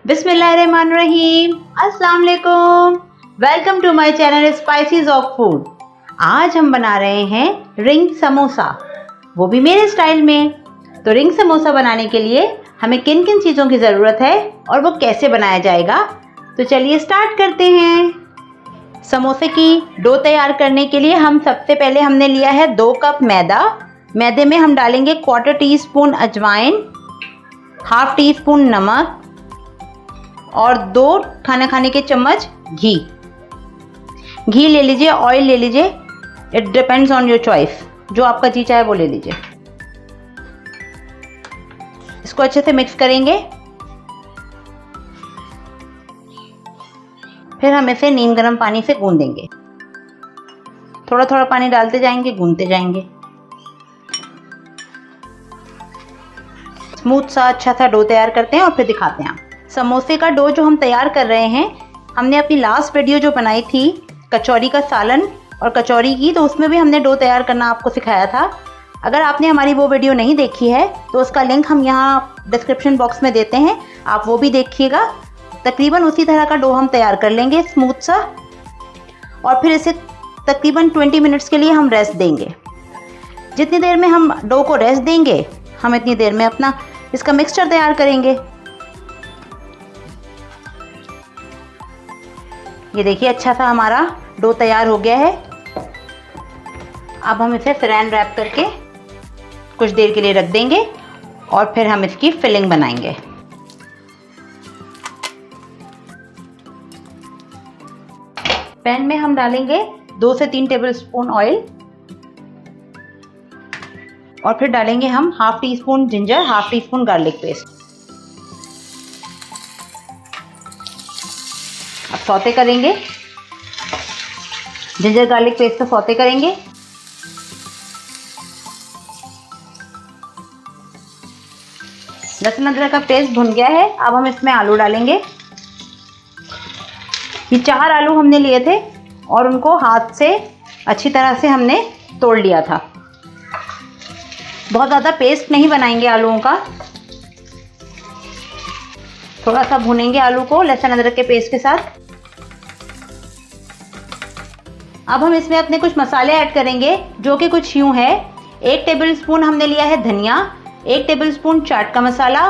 बिस्मिल्लाहिर्रहमानिर्रहीम, अस्सलाम वालेकुम। Welcome to my channel spices of food. आज हम बना रहे हैं रिंग समोसा, वो भी मेरे स्टाइल में। तो रिंग समोसा बनाने के लिए हमें किन किन चीज़ों की ज़रूरत है और वो कैसे बनाया जाएगा, तो चलिए स्टार्ट करते हैं। समोसे की डो तैयार करने के लिए हम सबसे पहले हमने लिया है 2 कप मैदा। मैदे में हम डालेंगे 1/4 टीस्पून अजवाइन, 1/2 टीस्पून नमक और 2 खाना खाने के चम्मच घी। घी ले लीजिए, ऑयल ले लीजिए, it depends on your choice, जो आपका जी चाहे वो ले लीजिए। इसको अच्छे से मिक्स करेंगे। फिर हम इसे नीम गर्म पानी से गूंदेंगे। थोड़ा थोड़ा पानी डालते जाएंगे, गूंदते जाएंगे। स्मूथ सा अच्छा सा डो तैयार करते हैं और फिर दिखाते हैं। समोसे का डो जो हम तैयार कर रहे हैं, हमने अपनी लास्ट वीडियो जो बनाई थी कचौरी का सालन और कचौरी की, तो उसमें भी हमने डो तैयार करना आपको सिखाया था। अगर आपने हमारी वो वीडियो नहीं देखी है तो उसका लिंक हम यहाँ डिस्क्रिप्शन बॉक्स में देते हैं, आप वो भी देखिएगा। तकरीबन उसी तरह का डो हम तैयार कर लेंगे स्मूथ सा, और फिर इसे तकरीबन 20 मिनट्स के लिए हम रेस्ट देंगे। जितनी देर में हम डो को रेस्ट देंगे, हम इतनी देर में अपना इसका मिक्सचर तैयार करेंगे। ये देखिए अच्छा सा हमारा डो तैयार हो गया है। अब हम इसे सैरान रैप करके कुछ देर के लिए रख देंगे और फिर हम इसकी फिलिंग बनाएंगे। पैन में हम डालेंगे 2 से 3 टेबलस्पून ऑयल और फिर डालेंगे हम 1/2 teaspoon ginger, 1/2 teaspoon garlic paste. अब सौते करेंगे, जिंजर गार्लिक पेस्ट को सौते करेंगे। लहसुन अदरक का पेस्ट भुन गया है। अब हम इसमें आलू डालेंगे। ये 4 आलू हमने लिए थे और उनको हाथ से अच्छी तरह से हमने तोड़ लिया था। बहुत ज़्यादा पेस्ट नहीं बनाएंगे आलूओं का, थोड़ा सा भुनेंगे आलू को लहसुन अदरक के पेस्ट के साथ। अब हम इसमें अपने कुछ मसाले ऐड करेंगे, जो कि कुछ यूँ है। 1 टेबलस्पून हमने लिया है धनिया, 1 टेबलस्पून चाट का मसाला,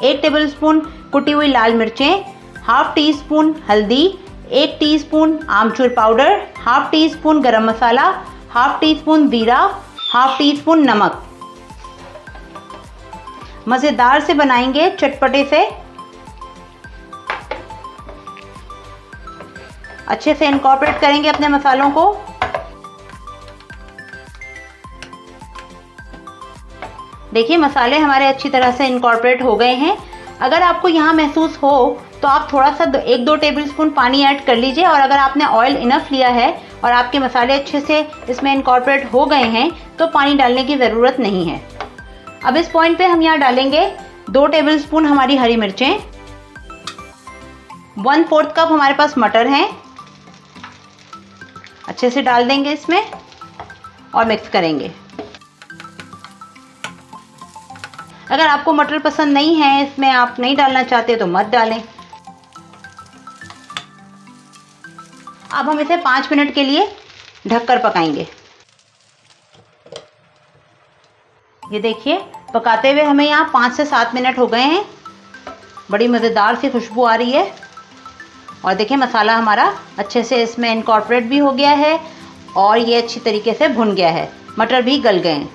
1 टेबलस्पून कुटी हुई लाल मिर्चें, 1/2 टीस्पून हल्दी, 1 टीस्पून आमचूर पाउडर, 1/2 टीस्पून गरम मसाला, 1/2 टीस्पून जीरा, 1/2 टीस्पून नमक। मज़ेदार से बनाएंगे, चटपटे से। अच्छे से इनकॉर्पोरेट करेंगे अपने मसालों को। देखिए मसाले हमारे अच्छी तरह से इनकॉर्पोरेट हो गए हैं। अगर आपको यहाँ महसूस हो तो आप थोड़ा सा 1-2 टेबलस्पून पानी ऐड कर लीजिए, और अगर आपने ऑयल इनफ लिया है और आपके मसाले अच्छे से इसमें इनकॉर्पोरेट हो गए हैं तो पानी डालने की ज़रूरत नहीं है। अब इस पॉइंट पे हम यहाँ डालेंगे 2 टेबलस्पून हमारी हरी मिर्चें, 1/4 कप हमारे पास मटर हैं। अच्छे से डाल देंगे इसमें और मिक्स करेंगे। अगर आपको मटर पसंद नहीं है, इसमें आप नहीं डालना चाहते तो मत डालें। अब हम इसे 5 मिनट के लिए ढककर पकाएंगे। ये देखिए पकाते हुए हमें यहाँ 5 से 7 मिनट हो गए हैं। बड़ी मज़ेदार सी खुशबू आ रही है, और देखिए मसाला हमारा अच्छे से इसमें इनकॉर्पोरेट भी हो गया है और ये अच्छी तरीके से भुन गया है, मटर भी गल गए हैं।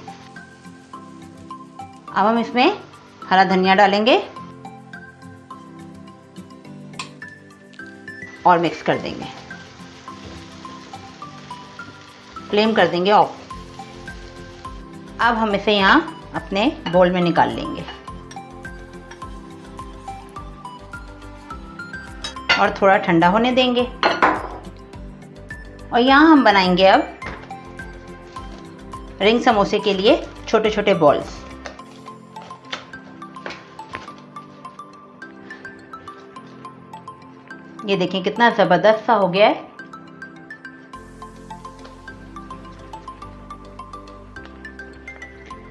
अब हम इसमें हरा धनिया डालेंगे और मिक्स कर देंगे। फ्लेम कर देंगे ऑफ। अब हम इसे यहाँ अपने बोल में निकाल लेंगे और थोड़ा ठंडा होने देंगे। और यहाँ हम बनाएंगे अब रिंग समोसे के लिए छोटे छोटे बॉल्स। ये देखें कितना ज़बरदस्त सा हो गया है।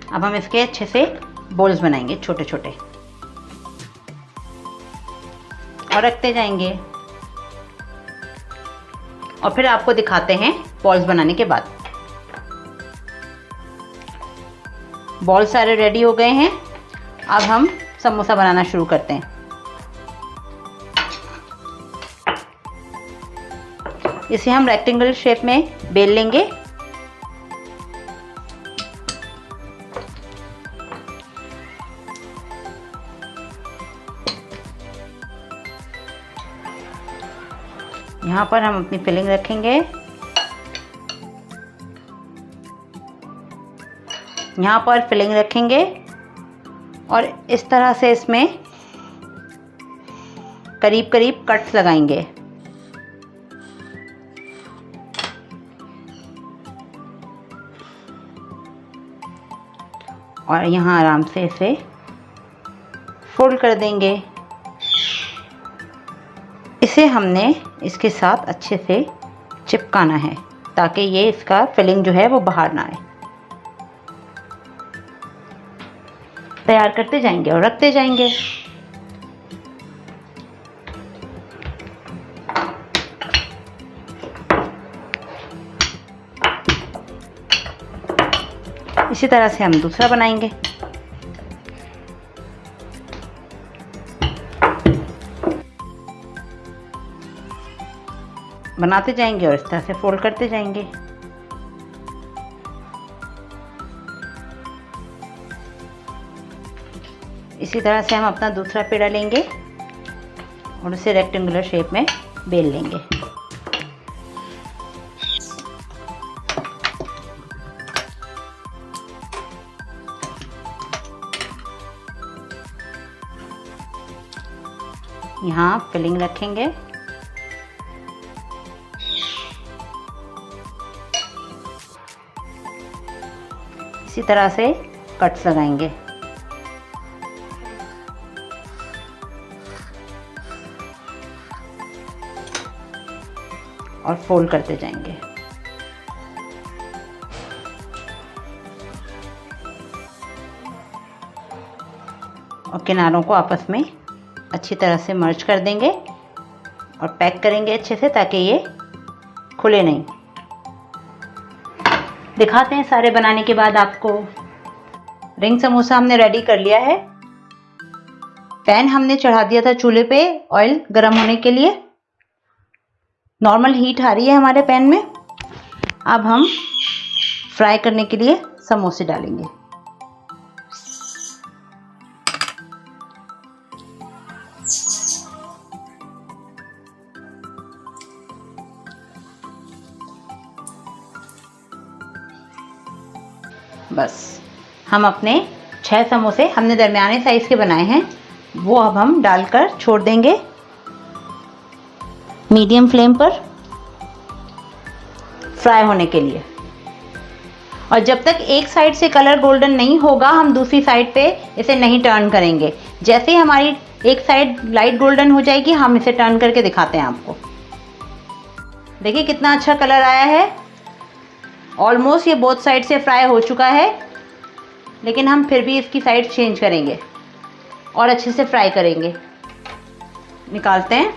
अब हम इसके अच्छे से बॉल्स बनाएंगे छोटे छोटे। और रखते जाएंगे और फिर आपको दिखाते हैं बॉल्स बनाने के बाद। बॉल सारे रेडी हो गए हैं। अब हम समोसा बनाना शुरू करते हैं। इसे हम रेक्टेंगल शेप में बेल लेंगे। यहाँ पर हम अपनी फिलिंग रखेंगे। यहाँ पर फिलिंग रखेंगे और इस तरह से इसमें करीब करीब कट्स लगाएंगे। और यहाँ आराम से इसे फोल्ड कर देंगे। इसे हमने इसके साथ अच्छे से चिपकाना है ताकि ये इसका फिलिंग जो है वो बाहर ना आए। तैयार करते जाएंगे और रखते जाएंगे। इसी तरह से हम दूसरा बनाएंगे। बनाते जाएंगे और इस तरह से फोल्ड करते जाएंगे। इसी तरह से हम अपना दूसरा पेड़ा लेंगे और उसे रेक्टेंगुलर शेप में बेल लेंगे। यहाँ फिलिंग रखेंगे। इसी तरह से कट्स लगाएंगे। और फोल्ड करते जाएंगे। और किनारों को आपस में अच्छी तरह से मर्ज कर देंगे और पैक करेंगे अच्छे से ताकि ये खुले नहीं। दिखाते हैं सारे बनाने के बाद आपको। रिंग समोसा हमने रेडी कर लिया है। पैन हमने चढ़ा दिया था चूल्हे पे ऑयल गर्म होने के लिए। नॉर्मल हीट आ रही है हमारे पैन में। अब हम फ्राई करने के लिए समोसे डालेंगे। बस हम अपने 6 समोसे हमने दरमियाने साइज़ के बनाए हैं, वो अब हम डालकर छोड़ देंगे मीडियम फ्लेम पर फ्राई होने के लिए। और जब तक एक साइड से कलर गोल्डन नहीं होगा हम दूसरी साइड पे इसे नहीं टर्न करेंगे। जैसे ही हमारी एक साइड लाइट गोल्डन हो जाएगी हम इसे टर्न करके दिखाते हैं आपको। देखिए कितना अच्छा कलर आया है। ऑलमोस्ट ये बोथ साइड से फ्राई हो चुका है, लेकिन हम फिर भी इसकी साइड चेंज करेंगे और अच्छे से फ्राई करेंगे। निकालते हैं।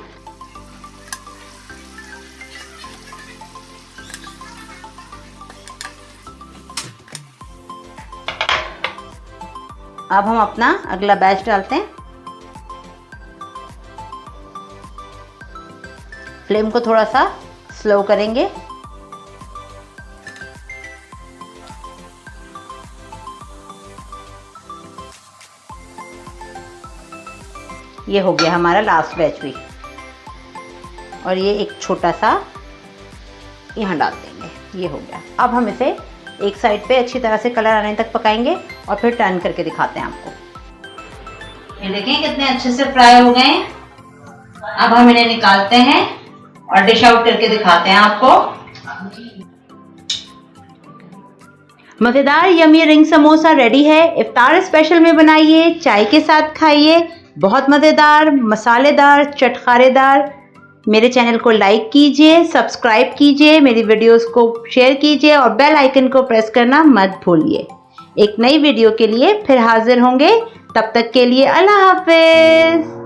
अब हम अपना अगला बैच डालते हैं। फ्लेम को थोड़ा सा स्लो करेंगे। ये हो गया हमारा लास्ट बैच भी। और ये एक छोटा सा यहाँ डाल देंगे। ये हो गया। अब हम इसे एक साइड पे अच्छी तरह से कलर आने तक पकाएंगे और फिर टर्न करके दिखाते हैं आपको। ये देखें कितने अच्छे से फ्राई हो गए। अब हम इन्हें निकालते हैं और डिश आउट करके दिखाते हैं आपको। मज़ेदार यमी रिंग समोसा रेडी है। इफ्तार स्पेशल में बनाइए, चाय के साथ खाइए। बहुत मज़ेदार, मसालेदार, चटखारेदार। मेरे चैनल को लाइक कीजिए, सब्सक्राइब कीजिए, मेरी वीडियोस को शेयर कीजिए और बेल आइकन को प्रेस करना मत भूलिए। एक नई वीडियो के लिए फिर हाजिर होंगे। तब तक के लिए अल्लाह हाफिज़।